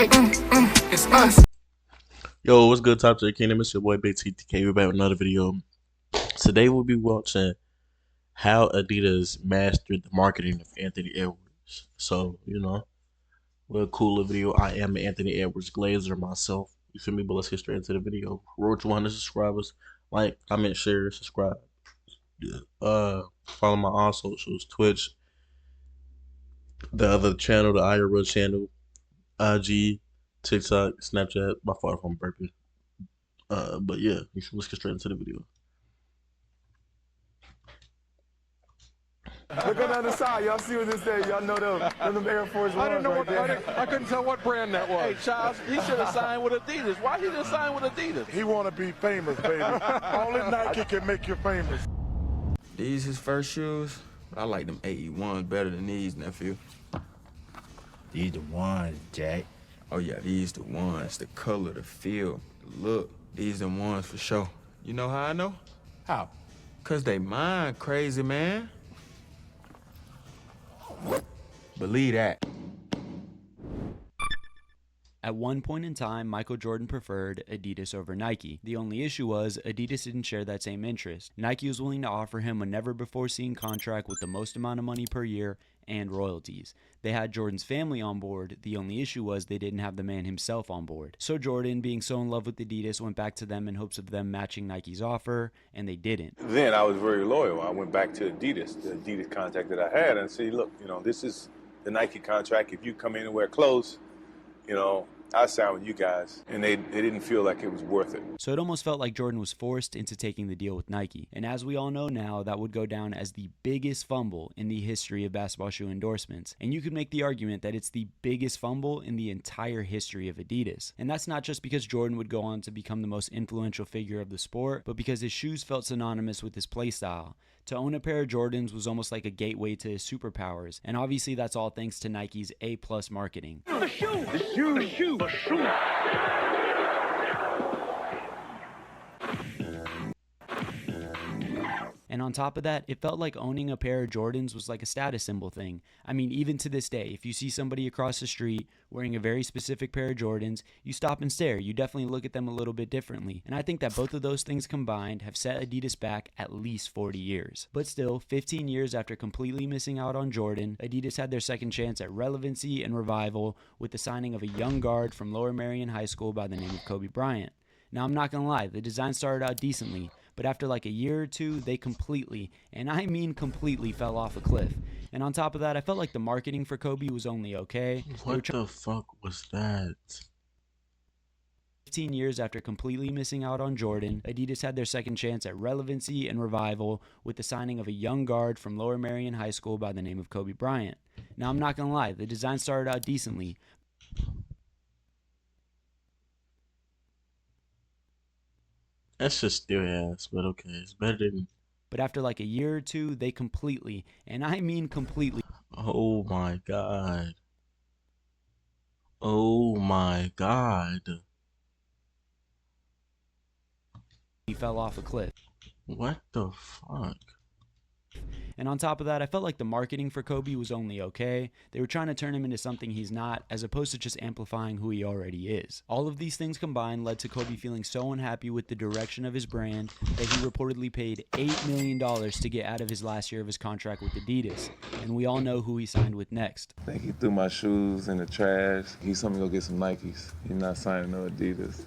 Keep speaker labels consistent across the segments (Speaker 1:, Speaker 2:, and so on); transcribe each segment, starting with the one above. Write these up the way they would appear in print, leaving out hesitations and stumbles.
Speaker 1: It's us.
Speaker 2: Yo, what's good, Top J Kingdom? It's your boy Big TTK. We're back with another video. Today we'll be watching how Adidas mastered the marketing of Anthony Edwards. So, what a cooler video. I am an Anthony Edwards Glazer myself. You feel me? But let's get straight into the video. Road to 100 subscribers. Like, comment, share, subscribe. Follow my all socials, Twitch, the other channel, the IRL channel, IG, TikTok, Snapchat. By far from burping. But yeah, let's get straight into the video.
Speaker 3: Look on the other side. Y'all see what this day? Y'all know them Air Force Ones.
Speaker 4: I didn't know
Speaker 3: right there.
Speaker 4: I couldn't tell what brand that was.
Speaker 5: Hey, Charles, he should have signed with Adidas. Why he didn't sign with Adidas?
Speaker 3: He want to be famous, baby. Only Nike can make you famous.
Speaker 6: These his first shoes? I like them 81s better than these, nephew.
Speaker 7: These the ones, Jack.
Speaker 6: Oh yeah, these the ones. The color, the feel, the look. These the ones for sure. You know how I know?
Speaker 7: How?
Speaker 6: Cause they mind crazy, man. Believe that.
Speaker 8: At one point in time, Michael Jordan preferred Adidas over Nike. The only issue was Adidas didn't share that same interest. Nike was willing to offer him a never-before-seen contract with the most amount of money per year and royalties. They had Jordan's family on board. The only issue was they didn't have the man himself on board. So Jordan, being so in love with Adidas, went back to them in hopes of them matching Nike's offer, and they didn't.
Speaker 9: Then I was very loyal. I went back to Adidas, the Adidas contract that I had, and said, look, this is the Nike contract. If you come anywhere close, I signed with you guys, and they didn't feel like it was worth it.
Speaker 8: So it almost felt like Jordan was forced into taking the deal with Nike. And as we all know now, that would go down as the biggest fumble in the history of basketball shoe endorsements. And you could make the argument that it's the biggest fumble in the entire history of Adidas. And that's not just because Jordan would go on to become the most influential figure of the sport, but because his shoes felt synonymous with his playstyle. To own a pair of Jordans was almost like a gateway to his superpowers, and obviously that's all thanks to Nike's A+ marketing.
Speaker 4: The shoe! The shoe! The shoe! The shoe!
Speaker 8: And on top of that, it felt like owning a pair of Jordans was like a status symbol thing. I mean, even to this day, if you see somebody across the street wearing a very specific pair of Jordans, you stop and stare. You definitely look at them a little bit differently. And I think that both of those things combined have set Adidas back at least 40 years. But still, 15 years after completely missing out on Jordan, Adidas had their second chance at relevancy and revival with the signing of a young guard from Lower Merion High School by the name of Kobe Bryant. Now, I'm not gonna lie, the design started out decently, but after like a year or two, they completely, and I mean completely, fell off a cliff. And on top of that, I felt like the marketing for Kobe was only okay.
Speaker 2: What the fuck was that?
Speaker 8: 15 years after completely missing out on Jordan, Adidas had their second chance at relevancy and revival with the signing of a young guard from Lower Merion High School by the name of Kobe Bryant. Now, I'm not gonna lie, the design started out decently.
Speaker 2: That's just still ass, but okay, it's better than.
Speaker 8: But after like a year or two, they completely, and I mean completely.
Speaker 2: Oh my god. Oh my god.
Speaker 8: He fell off a cliff.
Speaker 2: What the fuck?
Speaker 8: And on top of that, I felt like the marketing for Kobe was only okay. They were trying to turn him into something he's not, as opposed to just amplifying who he already is. All of these things combined led to Kobe feeling so unhappy with the direction of his brand that he reportedly paid $8 million to get out of his last year of his contract with Adidas. And we all know who he signed with next.
Speaker 9: I think he threw my shoes in the trash. He told me to go get some Nikes. He's not signing no Adidas.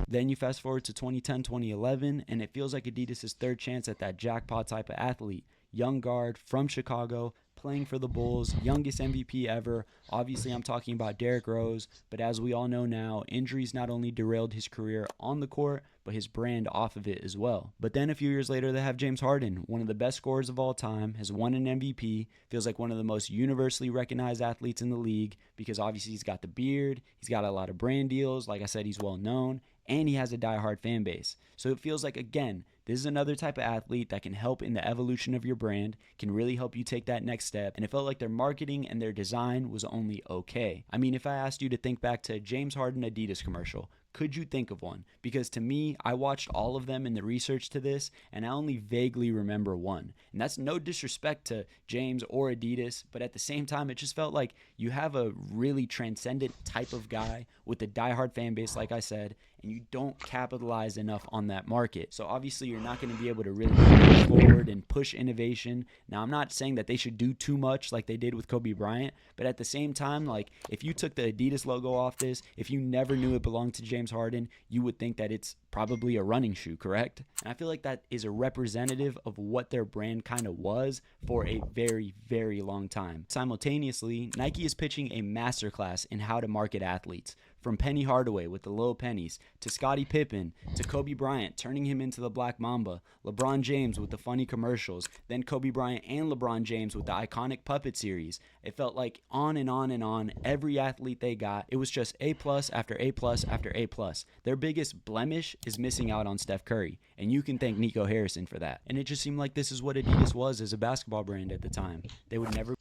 Speaker 8: Then you fast forward to 2010, 2011, and it feels like Adidas' third chance at that jackpot type of athlete. Young guard from Chicago, playing for the Bulls, youngest MVP ever. Obviously, I'm talking about Derrick Rose, but as we all know now, injuries not only derailed his career on the court, but his brand off of it as well. But then a few years later, they have James Harden, one of the best scorers of all time, has won an MVP, feels like one of the most universally recognized athletes in the league because obviously he's got the beard, he's got a lot of brand deals, like I said, he's well known, and he has a diehard fan base. So it feels like, again, this is another type of athlete that can help in the evolution of your brand, can really help you take that next step, and it felt like their marketing and their design was only okay. I mean, if I asked you to think back to James Harden Adidas commercial, Could you think of one? Because to me, I watched all of them in the research to this, and I only vaguely remember one. And that's no disrespect to James or Adidas, but at the same time, it just felt like you have a really transcendent type of guy with a diehard fan base, like I said, and you don't capitalize enough on that market. So obviously, you're not going to be able to really push forward and push innovation. Now, I'm not saying that they should do too much like they did with Kobe Bryant, but at the same time, like if you took the Adidas logo off this, if you never knew it belonged to James Harden, you would think that it's probably a running shoe, correct? And I feel like that is a representative of what their brand kind of was for a very, very long time. Simultaneously, Nike is pitching a masterclass in how to market athletes. From Penny Hardaway with the little pennies, to Scottie Pippen, to Kobe Bryant turning him into the Black Mamba, LeBron James with the funny commercials, then Kobe Bryant and LeBron James with the iconic puppet series. It felt like on and on and on, every athlete they got, it was just A plus after A plus after A plus. Their biggest blemish is missing out on Steph Curry, and you can thank Nico Harrison for that. And it just seemed like this is what Adidas was as a basketball brand at the time. They would never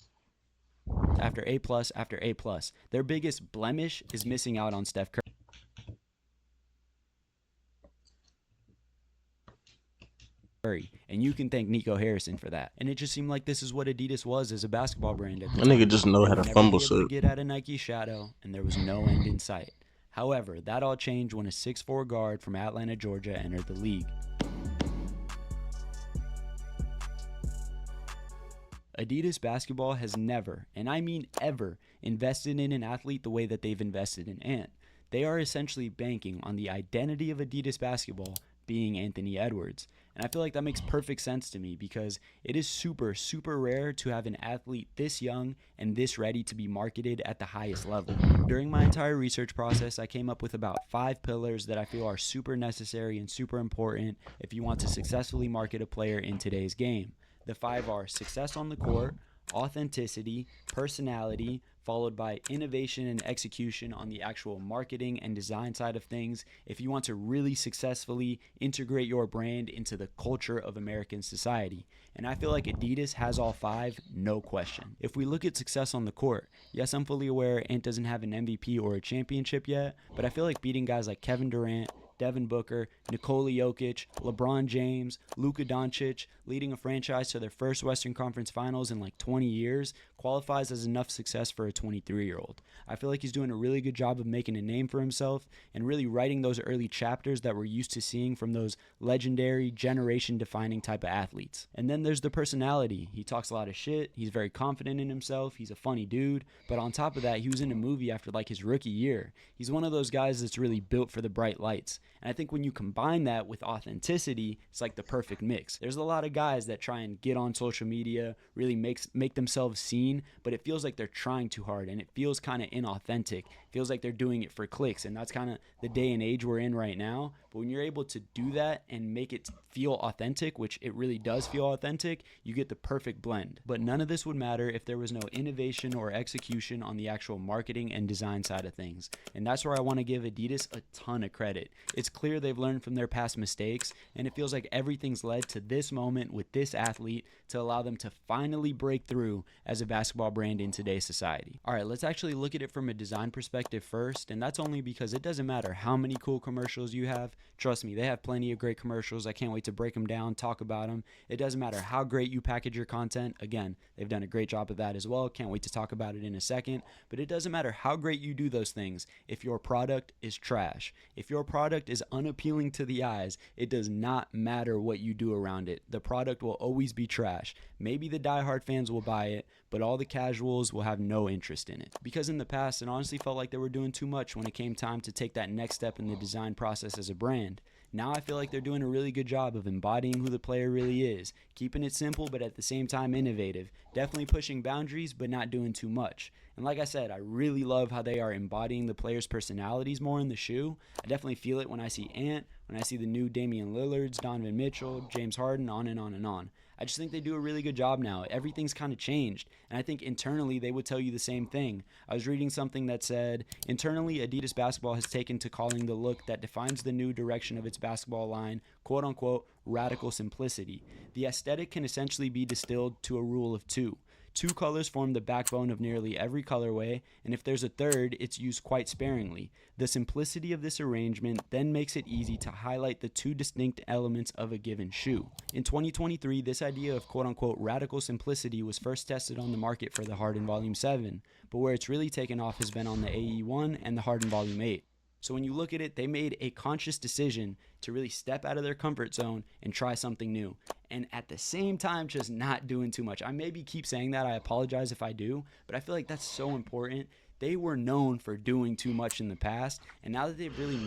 Speaker 8: after A plus after A plus. Their biggest blemish is missing out on Steph Curry, and you can thank Nico Harrison for that. And it just seemed like this is what Adidas was as a basketball brand at the
Speaker 2: That
Speaker 8: time.
Speaker 2: nigga just know how to
Speaker 8: They would never
Speaker 2: fumble
Speaker 8: be able to
Speaker 2: shit.
Speaker 8: get out of Nike's shadow, and there was no end in sight. However, that all changed when a 6'4" guard from Atlanta, Georgia entered the league. Adidas basketball has never, and I mean ever, invested in an athlete the way that they've invested in Ant. They are essentially banking on the identity of Adidas basketball being Anthony Edwards. And I feel like that makes perfect sense to me because it is super, super rare to have an athlete this young and this ready to be marketed at the highest level. During my entire research process, I came up with about 5 pillars that I feel are super necessary and super important if you want to successfully market a player in today's game. The 5 are success on the court, authenticity, personality, followed by innovation and execution on the actual marketing and design side of things if you want to really successfully integrate your brand into the culture of American society. And I feel like Adidas has all 5, no question. If we look at success on the court, yes, I'm fully aware Ant doesn't have an MVP or a championship yet, but I feel like beating guys like Kevin Durant, Devin Booker, Nikola Jokic, LeBron James, Luka Doncic, leading a franchise to their first Western Conference Finals in like 20 years, qualifies as enough success for a 23-year-old. I feel like he's doing a really good job of making a name for himself and really writing those early chapters that we're used to seeing from those legendary, generation-defining type of athletes. And then there's the personality. He talks a lot of shit. He's very confident in himself. He's a funny dude. But on top of that, he was in a movie after like his rookie year. He's one of those guys that's really built for the bright lights. And I think when you combine that with authenticity, it's like the perfect mix. There's a lot of guys that try and get on social media, really make themselves seen, but it feels like they're trying too hard and it feels kind of inauthentic. It feels like they're doing it for clicks, and that's kind of the day and age we're in right now. But when you're able to do that and make it feel authentic, which it really does feel authentic, you get the perfect blend. But none of this would matter if there was no innovation or execution on the actual marketing and design side of things. And that's where I want to give Adidas a ton of credit. It's clear they've learned from their past mistakes, and it feels like everything's led to this moment with this athlete to allow them to finally break through as a basketball brand in today's society. All right, let's actually look at it from a design perspective first, and that's only because it doesn't matter how many cool commercials you have. Trust me, they have plenty of great commercials. I can't wait to break them down, talk about them. It doesn't matter how great you package your content. Again, they've done a great job of that as well. Can't wait to talk about it in a second. But it doesn't matter how great you do those things if your product is trash. If your product is unappealing to the eyes, it does not matter what you do around it. The product will always be trash. Maybe the diehard fans will buy it, but all the casuals will have no interest in it. Because in the past, it honestly felt like they were doing too much when it came time to take that next step in the design process as a brand. Now I feel like they're doing a really good job of embodying who the player really is, keeping it simple but at the same time innovative, definitely pushing boundaries but not doing too much. And like I said, I really love how they are embodying the players' personalities more in the shoe. I definitely feel it when I see Ant, when I see the new Damian Lillards, Donovan Mitchell, James Harden, on and on and on. I just think they do a really good job now. Everything's kind of changed, and I think internally they would tell you the same thing. I was reading something that said, internally Adidas basketball has taken to calling the look that defines the new direction of its basketball line, quote-unquote, radical simplicity. The aesthetic can essentially be distilled to a rule of 2. Two colors form the backbone of nearly every colorway, and if there's a third, it's used quite sparingly. The simplicity of this arrangement then makes it easy to highlight the two distinct elements of a given shoe. In 2023, this idea of quote-unquote radical simplicity was first tested on the market for the Harden Volume 7, but where it's really taken off has been on the AE1 and the Harden Volume 8. So when you look at it, they made a conscious decision to really step out of their comfort zone and try something new. And at the same time, just not doing too much. I maybe keep saying that. I apologize if I do, but I feel like that's so important. They were known for doing too much in the past, and now that they've really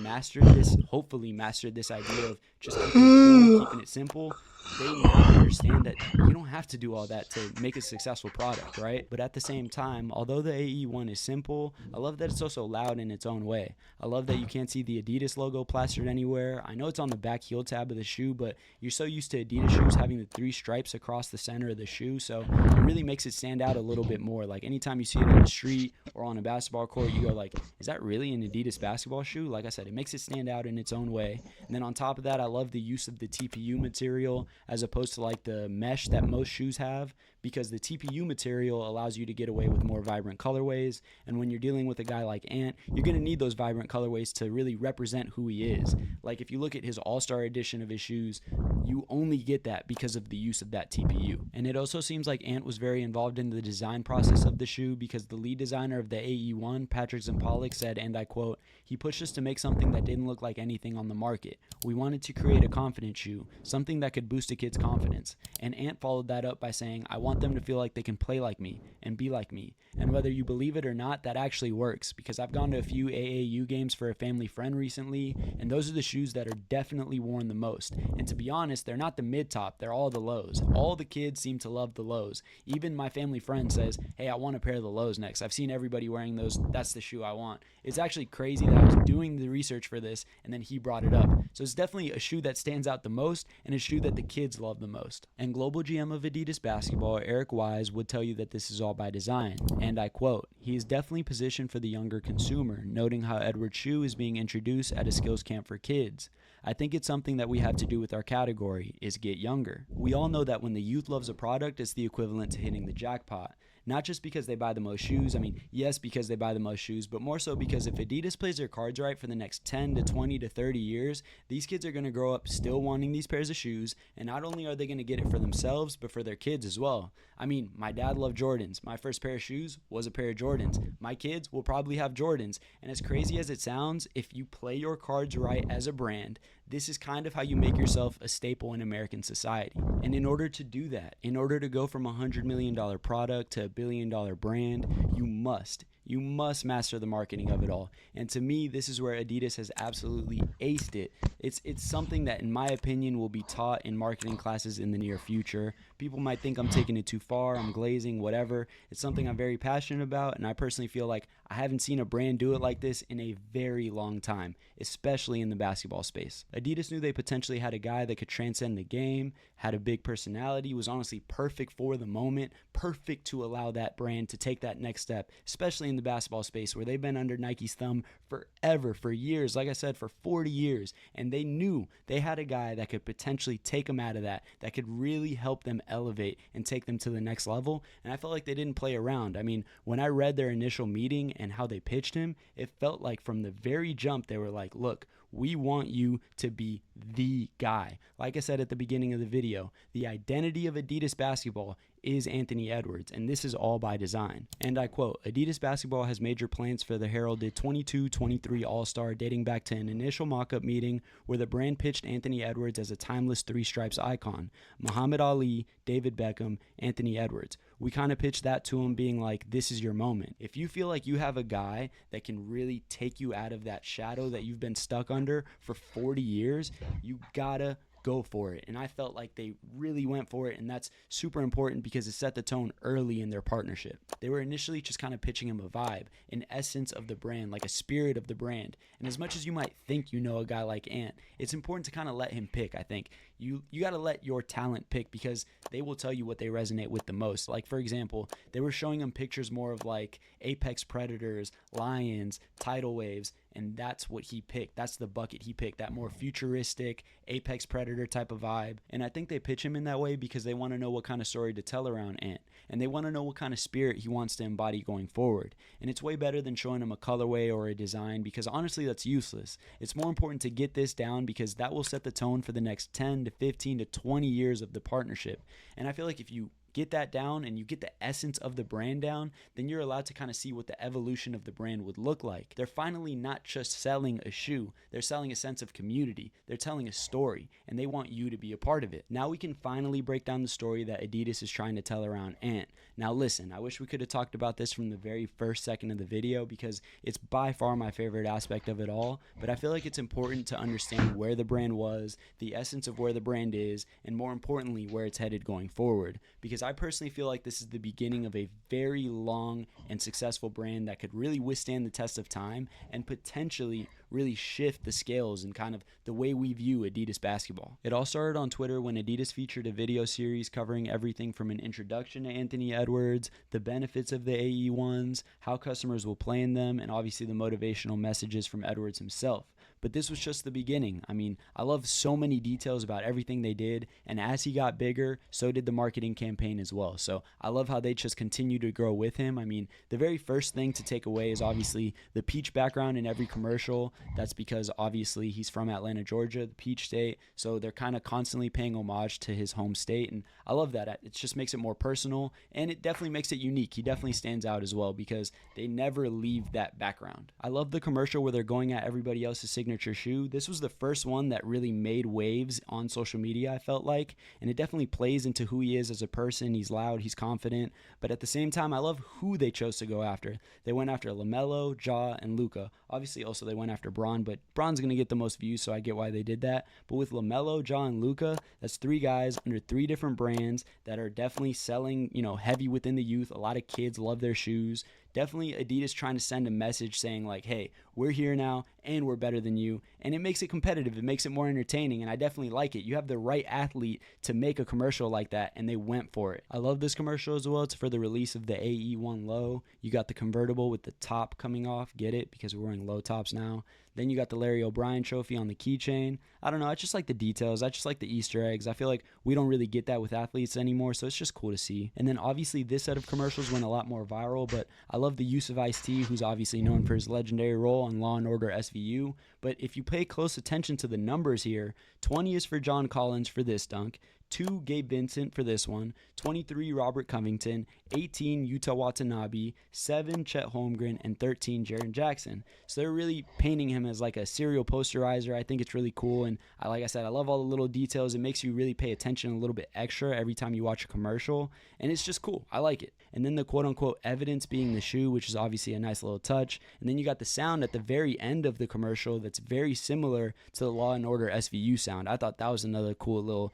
Speaker 8: hopefully mastered this idea of just keeping it cool, keeping it simple, they now understand that you don't have to do all that to make a successful product, right? But at the same time, although the AE1 is simple, I love that it's also loud in its own way. I love that you can't see the Adidas logo plastered anywhere. I know it's on the back heel tab of the shoe, but you're so used to Adidas shoes having the 3 stripes across the center of the shoe, so it really makes it stand out a little bit more. Like anytime you see it on the street or on a basketball court, you go like, is that really an Adidas basketball shoe? Like I said, it makes it stand out in its own way. And then on top of that, I love the use of the TPU material as opposed to like the mesh that most shoes have, because the TPU material allows you to get away with more vibrant colorways. And when you're dealing with a guy like Ant, you're going to need those vibrant colorways to really represent who he is. Like if you look at his All-Star edition of his shoes, you only get that because of the use of that TPU. And it also seems like Ant was very involved in the design process of the shoe, because the lead designer of the AE1, Patrick Zampalik, said, and I quote, "He pushed us to make something that didn't look like anything on the market. We wanted to create a confident shoe, something that could boost a kid's confidence." And Ant followed that up by saying, "I want them to feel like they can play like me and be like me." And whether you believe it or not, that actually works, because I've gone to a few AAU games for a family friend recently, and those are the shoes that are definitely worn the most. And to be honest, they're not the mid-top, they're all the lows. All the kids seem to love the lows. Even my family friend says, "Hey, I want a pair of the lows next. I've seen everybody wearing those. That's the shoe I want." It's actually crazy that I was doing the research for this, and then he brought it up. So it's definitely a shoe that stands out the most, and a shoe that the kids love the most. And global GM of Adidas Basketball, Eric Wise, would tell you that this is all by design. And I quote, "He is definitely positioned for the younger consumer, noting how Edward's shoe is being introduced at a skills camp for kids. I think it's something that we have to do with our category, is get younger. We all know that when the youth loves a product, it's the equivalent to hitting the jackpot. Not just because they buy the most shoes. I mean, yes, because they buy the most shoes, but more so because if Adidas plays their cards right for the next 10 to 20 to 30 years, these kids are going to grow up still wanting these pairs of shoes, and not only are they going to get it for themselves, but for their kids as well. I mean, my dad loved Jordans. My first pair of shoes was a pair of Jordans. My kids will probably have Jordans, and as crazy as it sounds, if you play your cards right as a brand, this is kind of how you make yourself a staple in American society. And in order to do that, in order to go from a $100 million product to a $1 billion brand, you must master the marketing of it all. And to me, this is where Adidas has absolutely aced it. It's something that, in my opinion, will be taught in marketing classes in the near future. People might think I'm taking it too far, I'm glazing, whatever. It's something I'm very passionate about, and I personally feel like I haven't seen a brand do it like this in a very long time, especially in the basketball space. Adidas knew they potentially had a guy that could transcend the game, had a big personality, was honestly perfect for the moment, perfect to allow that brand to take that next step, especially in the basketball space where they've been under Nike's thumb forever, for years, like I said, for 40 years. And they knew they had a guy that could potentially take them out of that could really help them elevate and take them to the next level. And I felt like they didn't play around. I mean, when I read their initial meeting and how they pitched him, it felt like from the very jump, they were like, look, we want you to be the guy. Like I said at the beginning of the video, the identity of Adidas basketball is Anthony Edwards, and this is all by design. And I quote, "Adidas basketball has major plans for the heralded 22-23 All-Star, dating back to an initial mock-up meeting where the brand pitched Anthony Edwards as a timeless 3 stripes icon. Muhammad Ali, David Beckham, Anthony Edwards. We kind of pitched that to him being like, this is your moment. If you feel like you have a guy that can really take you out of that shadow that you've been stuck under for 40 years, you gotta go for it." And I felt like they really went for it, and that's super important because it set the tone early in their partnership. They were initially just kind of pitching him a vibe, an essence of the brand, like a spirit of the brand. And as much as you might think you know a guy like Ant, it's important to kind of let him pick. I think you got to let your talent pick, because they will tell you what they resonate with the most. Like, for example, they were showing him pictures more of like apex predators, lions, tidal waves, and that's what he picked. That's the bucket he picked, that more futuristic apex predator type of vibe. And I think they pitch him in that way because they want to know what kind of story to tell around Ant, and they want to know what kind of spirit he wants to embody going forward. And it's way better than showing him a colorway or a design, because honestly that's useless. It's more important to get this down because that will set the tone for the next 10 to 15 to 20 years of the partnership. And I feel like if you get that down and you get the essence of the brand down, then you're allowed to kind of see what the evolution of the brand would look like. They're finally not just selling a shoe, they're selling a sense of community. They're telling a story, and they want you to be a part of it. Now we can finally break down the story that Adidas is trying to tell around Ant. Now listen, I wish we could have talked about this from the very first second of the video because it's by far my favorite aspect of it all, but I feel like it's important to understand where the brand was, the essence of where the brand is, and more importantly, where it's headed going forward. Because I personally feel like this is the beginning of a very long and successful brand that could really withstand the test of time and potentially really shift the scales and kind of the way we view Adidas basketball. It all started on Twitter when Adidas featured a video series covering everything from an introduction to Anthony Edwards, the benefits of the AE1s, how customers will play in them, and obviously the motivational messages from Edwards himself. But this was just the beginning. I mean, I love so many details about everything they did, and as he got bigger, so did the marketing campaign as well. So I love how they just continue to grow with him. I mean, the very first thing to take away is obviously the peach background in every commercial. That's because obviously he's from Atlanta, Georgia, the peach state, so they're kind of constantly paying homage to his home state, and I love that. It just makes it more personal, and it definitely makes it unique. He definitely stands out as well because they never leave that background. I love the commercial where they're going at everybody else's signature shoe. This was the first one that really made waves on social media, I felt like, and it definitely plays into who he is as a person. He's loud, he's confident, but at the same time, I love who they chose to go after. They went after LaMelo, Ja, and Luka. Obviously, also they went after Bron, but Bron's going to get the most views, so I get why they did that. But with LaMelo, Ja, and Luka, that's three guys under three different brands that are definitely selling, heavy within the youth. A lot of kids love their shoes. Definitely Adidas trying to send a message saying like, hey, we're here now and we're better than you. And it makes it competitive. It makes it more entertaining. And I definitely like it. You have the right athlete to make a commercial like that, and they went for it. I love this commercial as well. It's for the release of the AE1 low. You got the convertible with the top coming off. Get it? Because we're wearing low tops now. Then you got the Larry O'Brien trophy on the keychain. I don't know. I just like the details. I just like the Easter eggs. I feel like we don't really get that with athletes anymore, so it's just cool to see. And then obviously this set of commercials went a lot more viral, but I love the use of Ice-T, who's obviously known for his legendary role on Law & Order SVU. But if you pay close attention to the numbers here, 20 is for John Collins for this dunk, 2 Gabe Vincent for this one, 23 Robert Covington, 18 Yuta Watanabe, 7 Chet Holmgren, and 13 Jaren Jackson. So they're really painting him as like a serial posterizer. I think it's really cool, and like I said, I love all the little details. It makes you really pay attention a little bit extra every time you watch a commercial, and it's just cool. I like it. And then the quote-unquote evidence being the shoe, which is obviously a nice little touch. And then you got the sound at the very end of the commercial that's very similar to the Law & Order SVU sound. I thought that was another cool little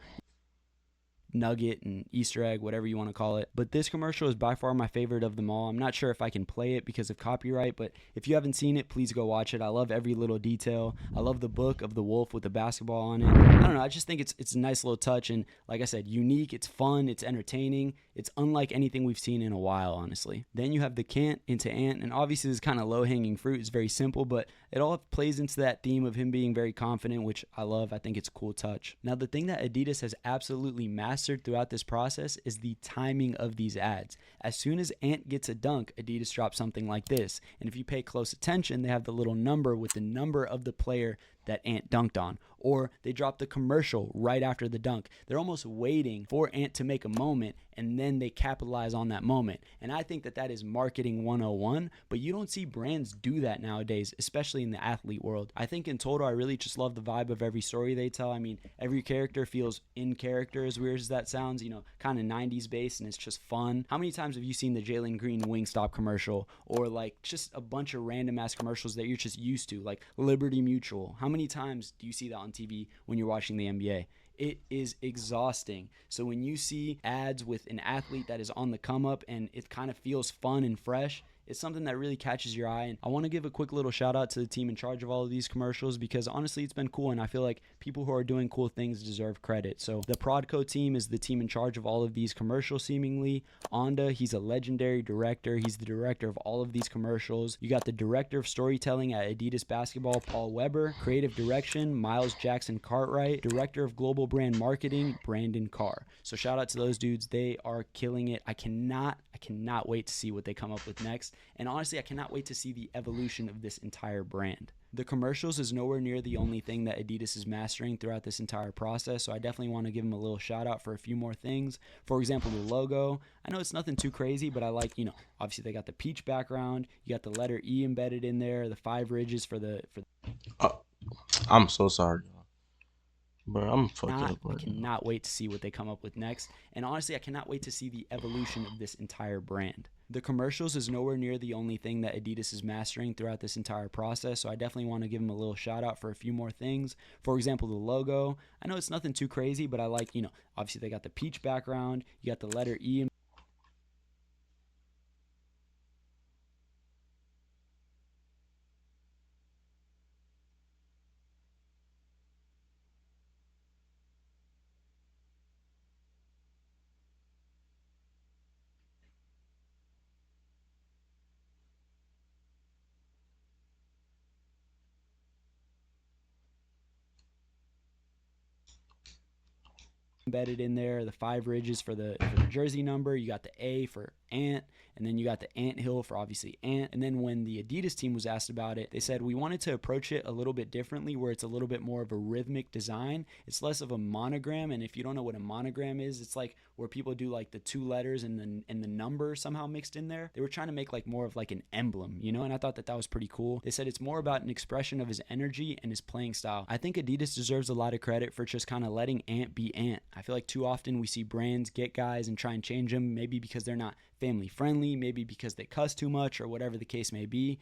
Speaker 8: nugget and Easter egg, whatever you want to call it. But this commercial is by far my favorite of them all. I'm not sure if I can play it because of copyright, but if you haven't seen it, please go watch it. I love every little detail. I love the book of the wolf with the basketball on it. I don't know, I just think it's a nice little touch, and like I said, unique, it's fun, it's entertaining, it's unlike anything we've seen in a while, honestly. Then you have the Can't into Ant, and obviously this kind of low-hanging fruit is very simple, but it all plays into that theme of him being very confident, which I love. I think it's a cool touch. Now, the thing that Adidas has absolutely mastered throughout this process is the timing of these ads. As soon as Ant gets a dunk, Adidas drops something like this, and if you pay close attention, they have the little number with the number of the player that Ant dunked on, or they drop the commercial right after the dunk. They're almost waiting for Ant to make a moment, and then they capitalize on that moment. And I think that is marketing 101, but you don't see brands do that nowadays, especially in the athlete world. I think in total, I really just love the vibe of every story they tell. I mean, every character feels in character, as weird as that sounds, kind of 90s based, and it's just fun. How many times have you seen the Jalen Green Wingstop commercial, or like just a bunch of random ass commercials that you're just used to, like Liberty Mutual? How many times do you see that on TV when you're watching the NBA? It is exhausting. So when you see ads with an athlete that is on the come up and it kind of feels fun and fresh, it's something that really catches your eye. And I want to give a quick little shout out to the team in charge of all of these commercials, because honestly, it's been cool. And I feel like people who are doing cool things deserve credit. So the Prodco team is the team in charge of all of these commercials, seemingly. Onda, he's a legendary director. He's the director of all of these commercials. You got the director of storytelling at Adidas Basketball, Paul Weber. Creative direction, Miles Jackson Cartwright. Director of global brand marketing, Brandon Carr. So shout out to those dudes. They are killing it. I cannot wait to see what they come up with next. And honestly, I cannot wait to see the evolution of this entire brand. The commercials is nowhere near the only thing that Adidas is mastering throughout this entire process, so I definitely want to give them a little shout out for a few more things. For example, the logo. I know it's nothing too crazy, but I like, obviously they got the peach background, you got the letter E embedded in there, the 5 ridges for the
Speaker 2: I'm so sorry, y'all. Bro, I'm fucked up.
Speaker 8: I cannot wait to see what they come up with next. And honestly, I cannot wait to see the evolution of this entire brand. The commercials is nowhere near the only thing that Adidas is mastering throughout this entire process, so I definitely want to give them a little shout out for a few more things. For example, the logo. I know it's nothing too crazy, but I like, obviously they got the peach background, you got the letter E embedded in there, the 5 ridges for the jersey number, you got the A for ant, and then you got the ant hill for obviously ant. And then when the Adidas team was asked about it, they said we wanted to approach it a little bit differently, where it's a little bit more of a rhythmic design. It's less of a monogram, and if you don't know what a monogram is, it's like where people do like the 2 letters and the number somehow mixed in there. They were trying to make like more of like an emblem, and I thought that was pretty cool. They said it's more about an expression of his energy and his playing style. I think Adidas deserves a lot of credit for just kind of letting ant be ant. I feel like too often we see brands get guys and try and change them, maybe because they're not family friendly, maybe because they cuss too much, or whatever the case may be.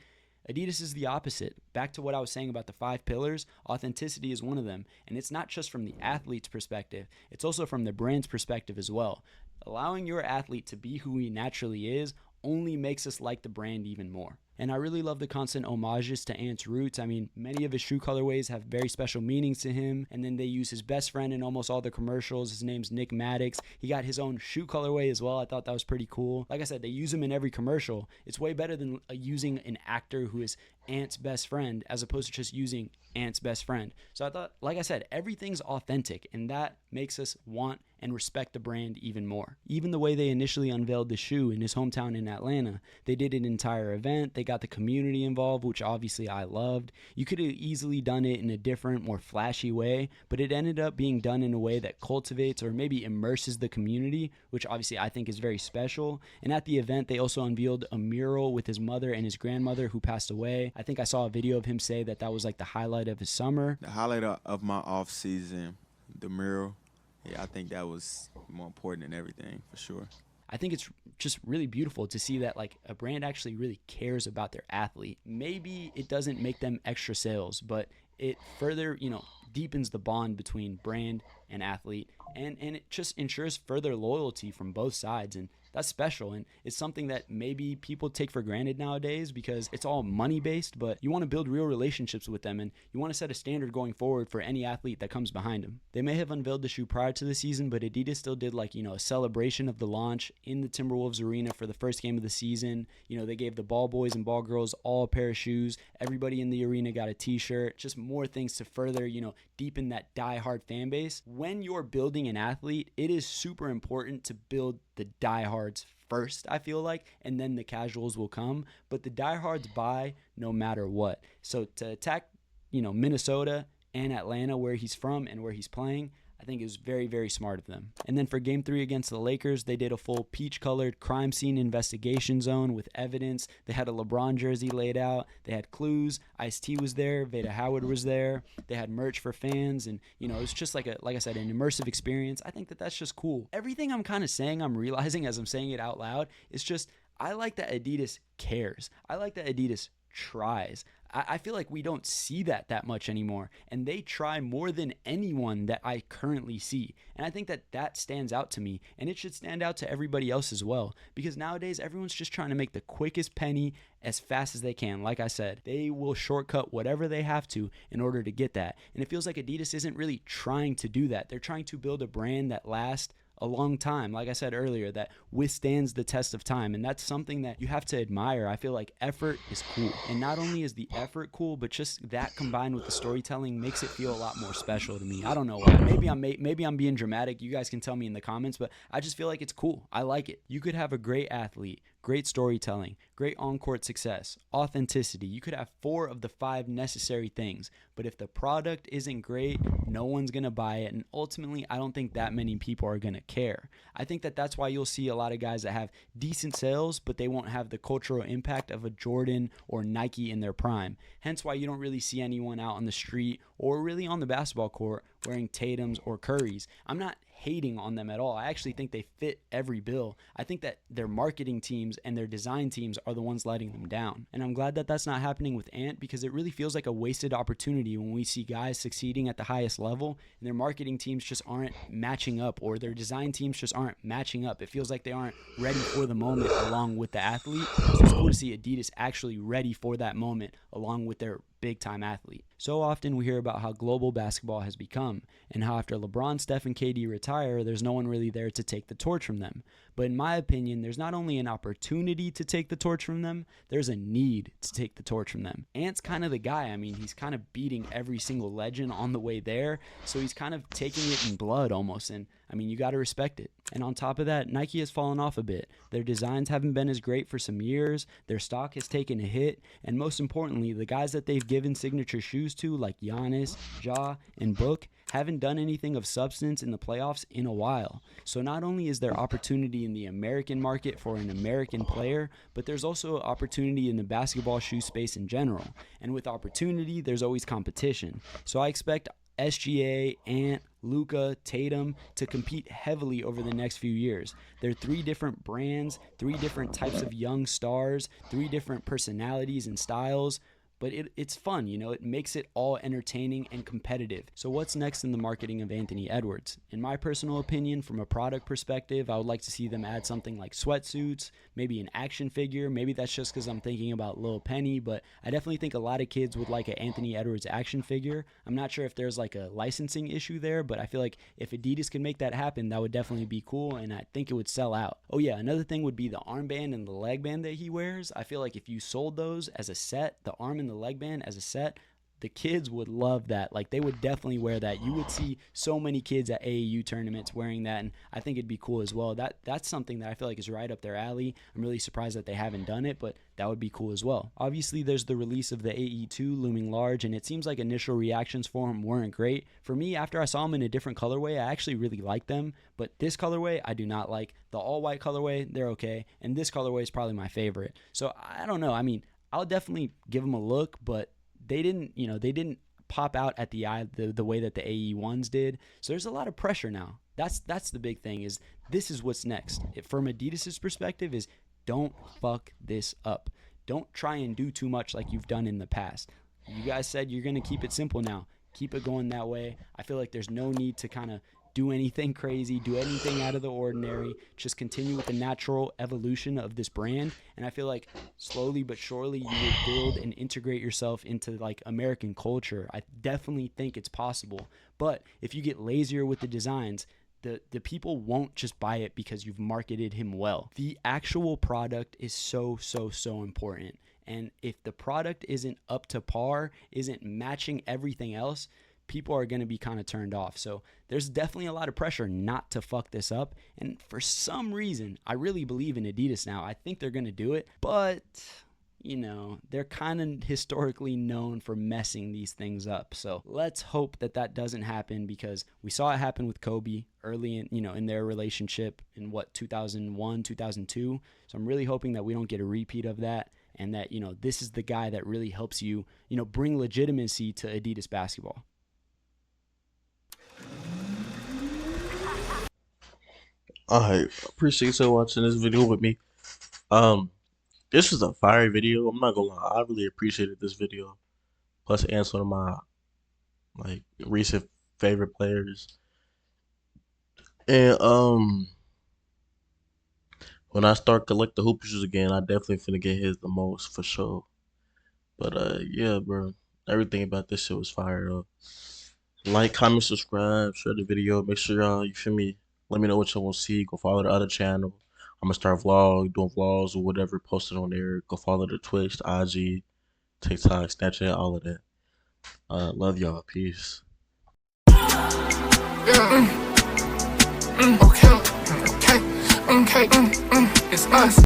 Speaker 8: Adidas is the opposite. Back to what I was saying about the 5 pillars, authenticity is one of them. And it's not just from the athlete's perspective, it's also from the brand's perspective as well. Allowing your athlete to be who he naturally is only makes us like the brand even more. And I really love the constant homages to Ant's roots. I mean, many of his shoe colorways have very special meanings to him. And then they use his best friend in almost all the commercials. His name's Nick Maddox. He got his own shoe colorway as well. I thought that was pretty cool. Like I said, they use him in every commercial. It's way better than using an actor who is Ant's best friend as opposed to just using Ant's best friend. So I thought, like I said, everything's authentic, and that makes us want and respect the brand even more. Even the way they initially unveiled the shoe in his hometown in Atlanta, they did an entire event. They got the community involved, which obviously I loved. You could have easily done it in a different, more flashy way, but it ended up being done in a way that cultivates or maybe immerses the community, which obviously I think is very special. And at the event, they also unveiled a mural with his mother and his grandmother who passed away. I think I saw a video of him say that was like the highlight of his summer.
Speaker 6: The highlight of my off season, the mural. Yeah, I think that was more important than everything, for sure.
Speaker 8: I think it's just really beautiful to see that like a brand actually really cares about their athlete. Maybe it doesn't make them extra sales, but it further, deepens the bond between brand and athlete, and it just ensures further loyalty from both sides. And that's special, and it's something that maybe people take for granted nowadays because it's all money based, but you want to build real relationships with them, and you want to set a standard going forward for any athlete that comes behind them. They may have unveiled the shoe prior to the season, but Adidas still did a celebration of the launch in the Timberwolves arena for the first game of the season. They gave the ball boys and ball girls all a pair of shoes. Everybody in the arena got a t-shirt. Just more things to further, deepen that die-hard fan base. When you're building an athlete, it is super important to build the diehards first, I feel like, and then the casuals will come. But the diehards buy no matter what. So to attack, Minnesota and Atlanta, where he's from and where he's playing, I think it was very, very smart of them. And then for Game 3 against the Lakers, they did a full peach-colored crime scene investigation zone with evidence. They had a LeBron jersey laid out. They had clues. Ice-T was there. Veda Howard was there. They had merch for fans. And, it was just like I said, an immersive experience. I think that that's just cool. Everything I'm kind of saying, I'm realizing as I'm saying it out loud, is just I like that Adidas cares. I like that Adidas tries. I feel like we don't see that much anymore, and they try more than anyone that I currently see. And I think that stands out to me, and it should stand out to everybody else as well, because nowadays everyone's just trying to make the quickest penny as fast as they can. Like I said, they will shortcut whatever they have to in order to get that. And it feels like Adidas isn't really trying to do that. They're trying to build a brand that lasts a long time, like I said earlier, that withstands the test of time. And that's something that you have to admire. I feel like effort is cool. And not only is the effort cool, but just that combined with the storytelling makes it feel a lot more special to me. I don't know why. Maybe I'm being dramatic. You guys can tell me in the comments, but I just feel like it's cool. I like it. You could have a great athlete, great storytelling, great on-court success, authenticity. You could have 4 of the 5 necessary things, but if the product isn't great, no one's going to buy it, and ultimately, I don't think that many people are going to care. I think that's why you'll see a lot of guys that have decent sales, but they won't have the cultural impact of a Jordan or Nike in their prime. Hence why you don't really see anyone out on the street or really on the basketball court wearing Tatum's or Curry's. I'm not hating on them at all. I actually think they fit every bill. I think that their marketing teams and their design teams are the ones letting them down. And I'm glad that that's not happening with Ant, because it really feels like a wasted opportunity when we see guys succeeding at the highest level and their marketing teams just aren't matching up, or their design teams just aren't matching up. It feels like they aren't ready for the moment along with the athlete. So it's cool to see Adidas actually ready for that moment along with their big time athlete. So often we hear about how global basketball has become, and how after LeBron, Steph, and KD retire, there's no one really there to take the torch from them. But in my opinion, there's not only an opportunity to take the torch from them, there's a need to take the torch from them. Ant's kind of the guy. I mean, he's kind of beating every single legend on the way there, so he's kind of taking it in blood almost, and I mean, you got to respect it. And on top of that, Nike has fallen off a bit. Their designs haven't been as great for some years. Their stock has taken a hit. And most importantly, the guys that they've given signature shoes to, like Giannis, Ja, and Book, haven't done anything of substance in the playoffs in a while. So not only is there opportunity in the American market for an American player, but there's also opportunity in the basketball shoe space in general. And with opportunity, there's always competition. So I expect SGA, Ant, Luka, Tatum to compete heavily over the next few years. They're 3 different brands, 3 different types of young stars, 3 different personalities and styles. But it's fun, you know, it makes it all entertaining and competitive. So what's next in the marketing of Anthony Edwards? In my personal opinion, from a product perspective, I would like to see them add something like sweatsuits, maybe an action figure. Maybe that's just because I'm thinking about Lil Penny, but I definitely think a lot of kids would like an Anthony Edwards action figure. I'm not sure if there's like a licensing issue there, but I feel like if Adidas can make that happen, that would definitely be cool, and I think it would sell out. Oh yeah, another thing would be the armband and the leg band that he wears. I feel like if you sold those as a set, the arm and the leg band as a set, the kids would love that. Like, they would definitely wear that. You would see so many kids at AAU tournaments wearing that, and I think it'd be cool as well. That's something that I feel like is right up their alley. I'm really surprised that they haven't done it, but that would be cool as well. Obviously, there's the release of the AE2 looming large, and it seems like initial reactions for him weren't great. For me, after I saw him in a different colorway, I actually really like them, but this colorway I do not like. The all-white colorway, they're okay, and this colorway is probably my favorite. So I don't know. I mean, I'll definitely give them a look, but they didn't pop out at the eye the way that the AE1s did. So there's a lot of pressure now. That's the big thing, is this is what's next. From Adidas's perspective, is don't fuck this up. Don't try and do too much like you've done in the past. You guys said you're going to keep it simple now. Keep it going that way. I feel like there's no need to kind of do anything crazy, do anything out of the ordinary. Just continue with the natural evolution of this brand. And I feel like slowly but surely you will build and integrate yourself into like American culture. I definitely think it's possible. But if you get lazier with the designs, the people won't just buy it because you've marketed him well. The actual product is so important. And if the product isn't up to par, isn't matching everything else, people are going to be kind of turned off. So there's definitely a lot of pressure not to fuck this up. And for some reason, I really believe in Adidas now. I think they're going to do it. But, you know, they're kind of historically known for messing these things up. So let's hope that that doesn't happen, because we saw it happen with Kobe early in their relationship in 2001, 2002. So I'm really hoping that we don't get a repeat of that, and that, this is the guy that really helps you, bring legitimacy to Adidas basketball.
Speaker 2: Alright, appreciate you watching this video with me. Um, this was a fire video. I'm not gonna lie, I really appreciated this video. Plus, Ant's one of my like recent favorite players. And when I start collecting hoop shoes again, I definitely finna get his the most for sure. But yeah, bro, everything about this shit was fire up. Like, comment, subscribe, share the video. Make sure y'all, you feel me? Let me know what y'all want to see. Go follow the other channel. I'm gonna start doing vlogs or whatever, posted on there. Go follow the Twitch, the IG, TikTok, Snapchat, all of that. Love y'all. Peace.
Speaker 1: Okay, it's us.